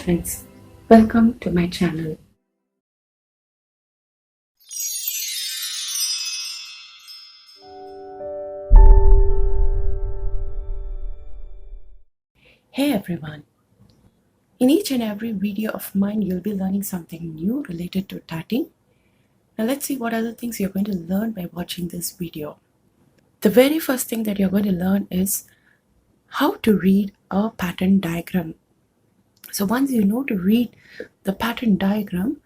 friends, welcome to my channel. Hey everyone, in each and every video of mine you'll be learning something new related to tatting. Now let's see what other things you're going to learn by watching this video. The very first thing that you're going to learn is how to read a pattern diagram. So once you know to read the pattern diagram,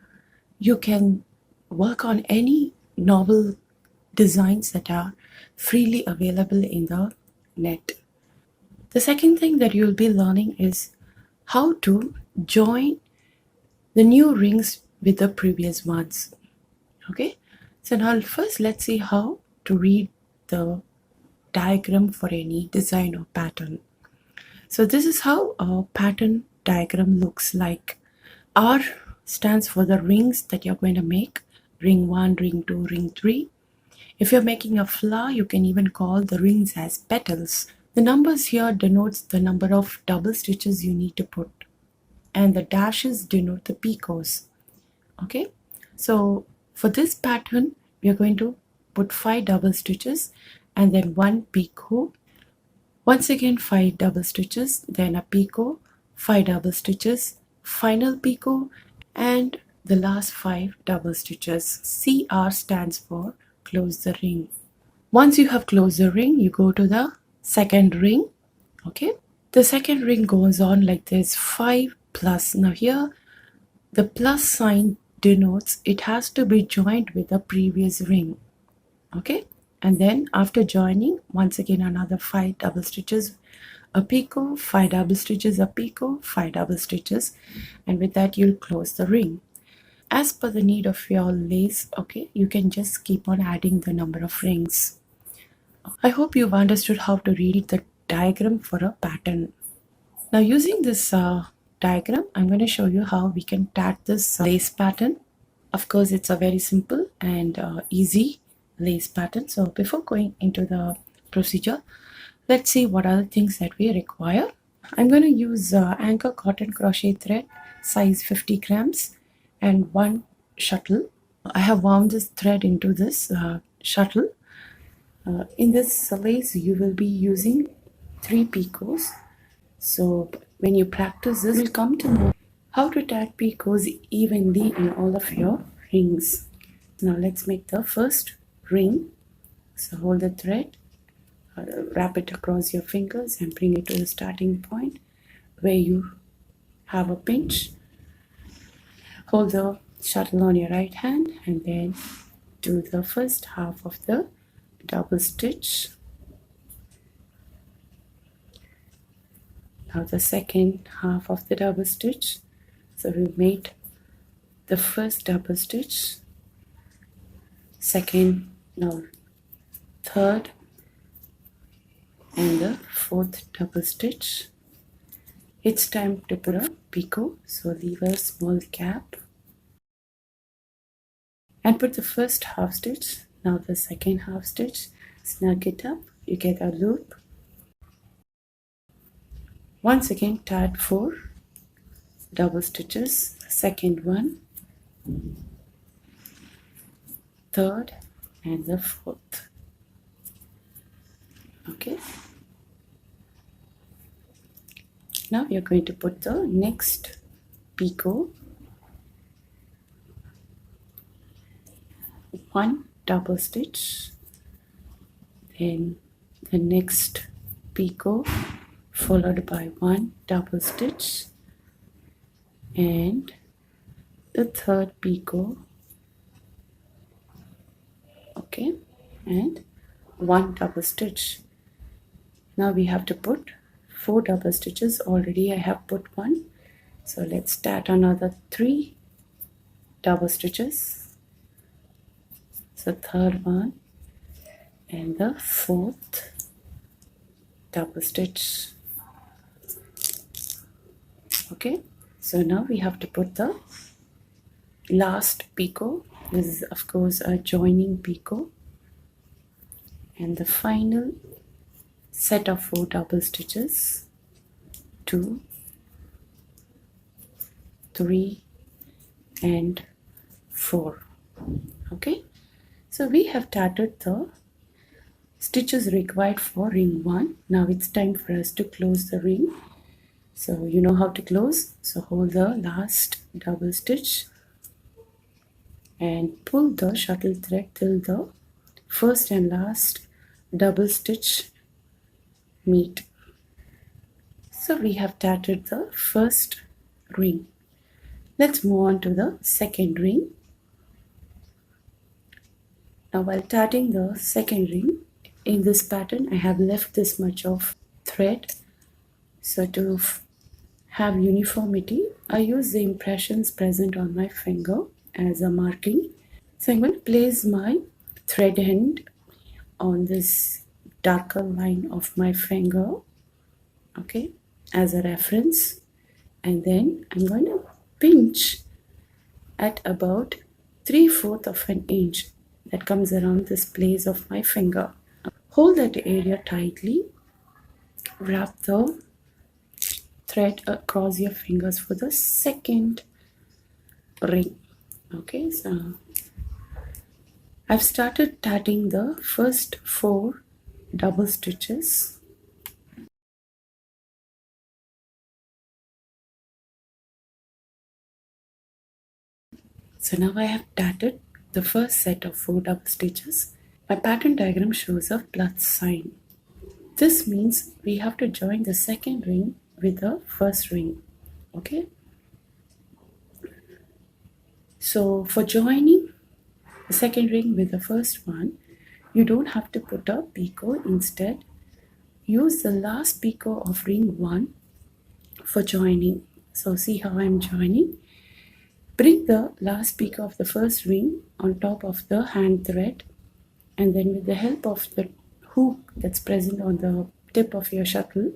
you can work on any novel designs that are freely available in the net. The second thing that you'll be learning is how to join the new rings with the previous ones. Okay, so now first let's see how to read the diagram for any design or pattern. So this is how a pattern diagram looks like. R stands for the rings that you're going to make: ring 1, ring 2, ring 3. If you're making a flower, you can even call the rings as petals. The numbers here denotes the number of double stitches you need to put, and the dashes denote the picots. Okay, so for this pattern we are going to put 5 double stitches and then 1 picot. Once again 5 double stitches, then a picot, 5 double stitches, final picot, and the last 5 double stitches. CR stands for close the ring. Once you have closed the ring, you go to the second ring. Okay, the second ring goes on like this: 5 plus. Now here the plus sign denotes it has to be joined with the previous ring. Okay, and then after joining, once again another 5 double stitches, a picot, 5 double stitches, a picot, 5 double stitches, and with that you'll close the ring. As per the need of your lace, okay, you can just keep on adding the number of rings. I hope you've understood how to read the diagram for a pattern. Now using this diagram, I'm going to show you how we can tat this lace pattern. Of course, it's a very simple and easy lace pattern. So before going into the procedure, let's see what are the things that we require. I'm going to use anchor cotton crochet thread, size 50 grams, and 1 shuttle. I have wound this thread into this shuttle. In this lace, you will be using 3 picots. So when you practice this, you'll come to know how to tat picots evenly in all of your rings. Now let's make the first ring. So hold the thread, wrap it across your fingers and bring it to the starting point where you have a pinch. Hold the shuttle on your right hand and then do the first half of the double stitch. Now the second half of the double stitch. So we made the first double stitch, second, now third, and the fourth double stitch. It's time to put a picot, so leave a small gap and put the first half stitch. Now the second half stitch, snug it up, you get a loop. Once again tat 4 double stitches, second one, third, and the fourth. Okay, now you're going to put the next picot, 1 double stitch, then the next picot followed by 1 double stitch, and the third picot, okay, and 1 double stitch. Now we have to put 4 double stitches. Already I have put 1, so let's tat another 3 double stitches. So third one and the fourth double stitch. Okay, so now we have to put the last picot. This is of course a joining picot, and the final set of 4 double stitches, 2, 3 and 4. Okay, so we have tatted the stitches required for ring 1. Now it's time for us to close the ring. So you know how to close. So hold the last double stitch and pull the shuttle thread till the first and last double stitch meet. So we have tatted the first ring. Let's move on to the second ring. Now while tatting the second ring, in this pattern I have left this much of thread. So to have uniformity, I use the impressions present on my finger as a marking. So I'm going to place my thread end on this darker line of my finger, okay, as a reference, and then I'm going to pinch at about 3/4 of an inch that comes around this place of my finger. Hold that area tightly, wrap the thread across your fingers for the second ring. Okay, so I've started tatting the first 4 double stitches. So now I have tatted the first set of 4 double stitches. My pattern diagram shows a plus sign. This means we have to join the second ring with the first ring. Okay, so for joining the second ring with the first one, you don't have to put a picot. Instead, use the last picot of ring 1 for joining. So see how I'm joining. Bring the last picot of the first ring on top of the hand thread, and then with the help of the hook that's present on the tip of your shuttle,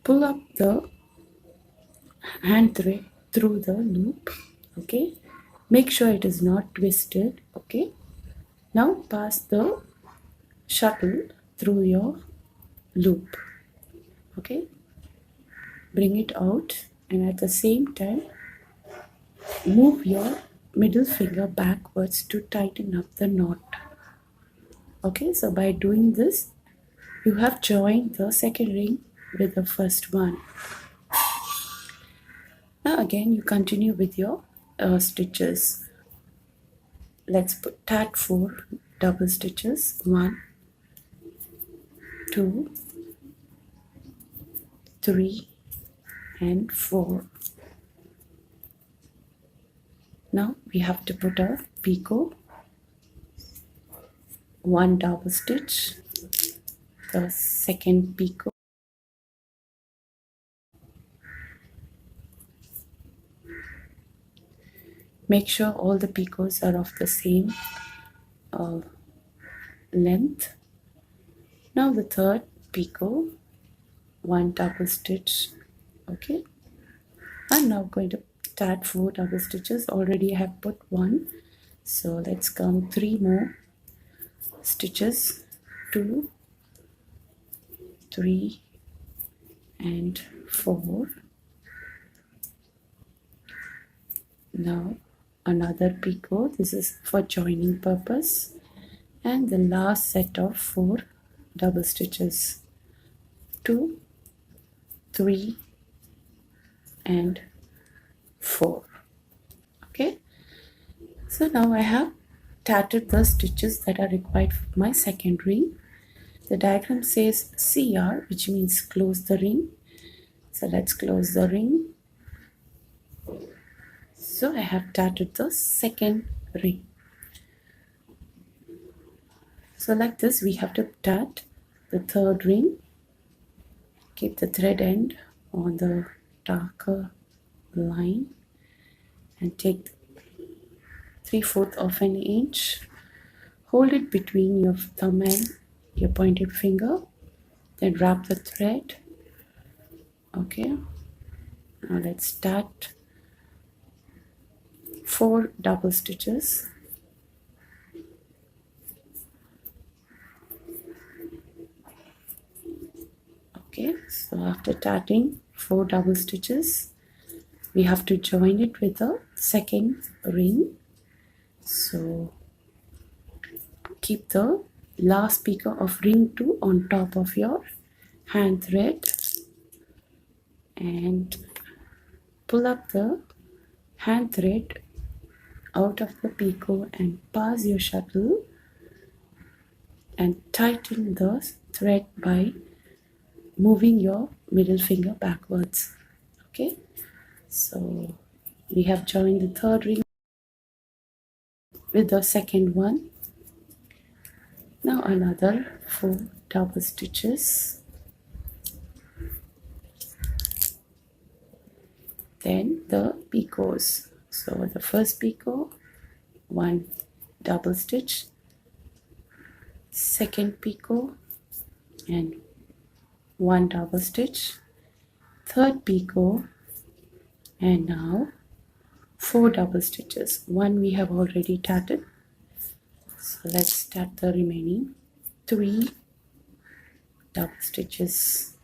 pull up the hand thread through the loop. Okay, make sure it is not twisted. Okay, now pass the shuttle through your loop. Okay, bring it out, and at the same time move your middle finger backwards to tighten up the knot. Okay, so by doing this, you have joined the second ring with the first one. Now again you continue with your stitches. Let's tat 4 double stitches. 1, 2, 3 and 4. Now we have to put a picot, 1 double stitch, the second picot, make sure all the picots are of the same length. Now the third picot, 1 double stitch. Okay, I'm now going to tat 4 double stitches. Already I have put 1, so let's count 3 more stitches. 2, 3 and 4. Now another picot, this is for joining purpose, and the last set of 4 double stitches. 2, 3 and 4. Okay, so now I have tatted the stitches that are required for my second ring. The diagram says CR, which means close the ring. So let's close the ring. So I have tatted the second ring. So like this we have to tat the third ring. Keep the thread end on the darker line and take 3/4 of an inch. Hold it between your thumb and your pointed finger. Then wrap the thread. Okay, now let's start 4 double stitches. Okay, so after tatting 4 double stitches, we have to join it with a second ring. So keep the last picot of ring 2 on top of your hand thread and pull up the hand thread out of the picot and pass your shuttle and tighten the thread by moving your middle finger backwards. Okay, so we have joined the third ring with the second one. Now another 4 double stitches, then the picots. So the first picot, 1 double stitch, second picot and 1 double stitch, third picot, and now 4 double stitches. One we have already tatted, so let's tat the remaining 3 double stitches.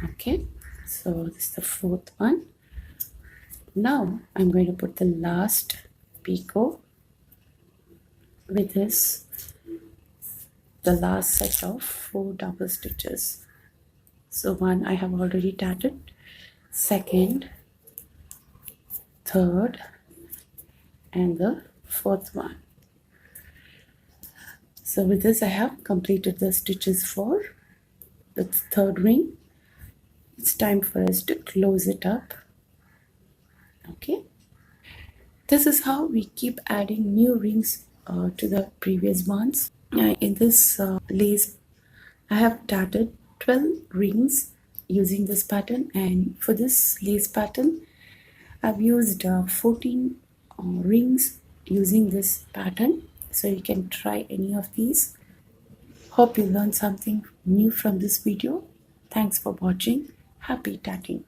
Okay, so this is the fourth one. Now I'm going to put the last picot with this, the last set of 4 double stitches. So one I have already tatted, second, third, and the fourth one. So with this I have completed the stitches for the third ring. It's time for us to close it up. Okay, this is how we keep adding new rings to the previous ones. In this lace I have tatted 12 rings using this pattern, and for this lace pattern I've used 14 rings using this pattern, so you can try any of these. Hope you learned something new from this video. Thanks for watching. Happy tatting.